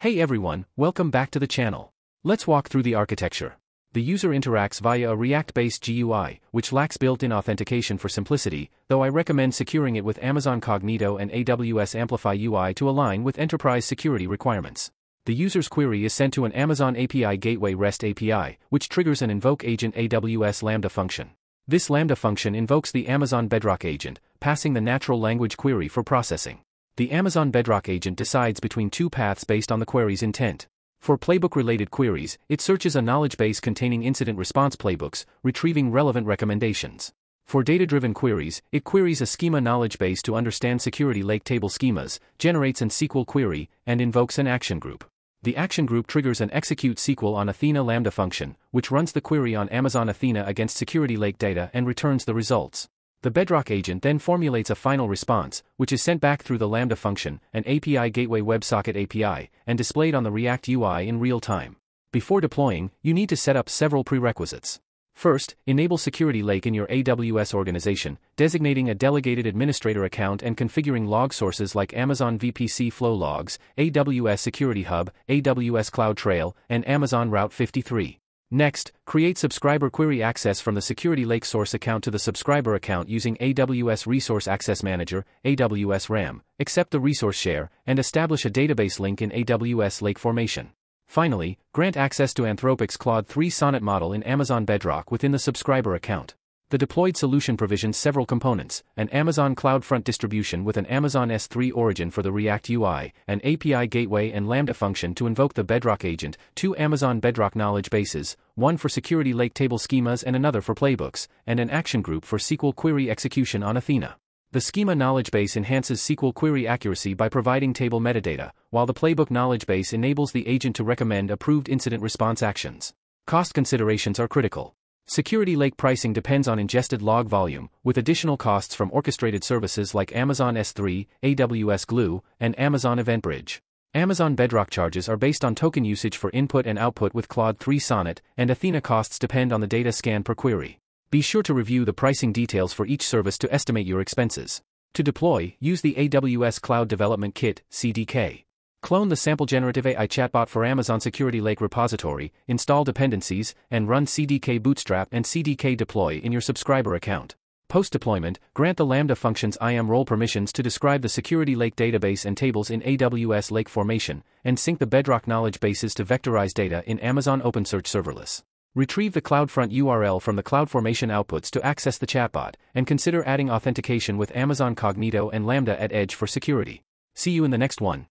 Hey everyone, welcome back to the channel. Let's walk through the architecture. The user interacts via a React-based GUI, which lacks built-in authentication for simplicity, though I recommend securing it with Amazon Cognito and AWS Amplify UI to align with enterprise security requirements. The user's query is sent to an Amazon API Gateway REST API, which triggers an invoke agent AWS Lambda function. This Lambda function invokes the Amazon Bedrock agent, passing the natural language query for processing. The Amazon Bedrock agent decides between two paths based on the query's intent. For playbook-related queries, it searches a knowledge base containing incident response playbooks, retrieving relevant recommendations. For data-driven queries, it queries a schema knowledge base to understand security lake table schemas, generates an SQL query, and invokes an action group. The action group triggers an execute SQL on Athena Lambda function, which runs the query on Amazon Athena against security lake data and returns the results. The Bedrock agent then formulates a final response, which is sent back through the Lambda function, an API Gateway WebSocket API, and displayed on the React UI in real time. Before deploying, you need to set up several prerequisites. First, enable Security Lake in your AWS organization, designating a delegated administrator account and configuring log sources like Amazon VPC Flow Logs, AWS Security Hub, AWS CloudTrail, and Amazon Route 53. Next, create subscriber query access from the Security Lake source account to the subscriber account using AWS Resource Access Manager, AWS RAM, accept the resource share, and establish a database link in AWS Lake Formation. Finally, grant access to Anthropic's Claude 3 Sonnet model in Amazon Bedrock within the subscriber account. The deployed solution provisions several components: an Amazon CloudFront distribution with an Amazon S3 origin for the React UI, an API Gateway and Lambda function to invoke the Bedrock agent, two Amazon Bedrock knowledge bases, one for security lake table schemas and another for playbooks, and an action group for SQL query execution on Athena. The schema knowledge base enhances SQL query accuracy by providing table metadata, while the playbook knowledge base enables the agent to recommend approved incident response actions. Cost considerations are critical. Security Lake pricing depends on ingested log volume, with additional costs from orchestrated services like Amazon S3, AWS Glue, and Amazon EventBridge. Amazon Bedrock charges are based on token usage for input and output with Claude 3 Sonnet, and Athena costs depend on the data scan per query. Be sure to review the pricing details for each service to estimate your expenses. To deploy, use the AWS Cloud Development Kit, CDK. Clone the sample generative AI chatbot for Amazon Security Lake repository, install dependencies, and run CDK Bootstrap and CDK Deploy in your subscriber account. Post-deployment, grant the Lambda function's IAM role permissions to describe the Security Lake database and tables in AWS Lake Formation, and sync the Bedrock knowledge bases to vectorize data in Amazon OpenSearch Serverless. Retrieve the CloudFront URL from the CloudFormation outputs to access the chatbot, and consider adding authentication with Amazon Cognito and Lambda at Edge for security. See you in the next one.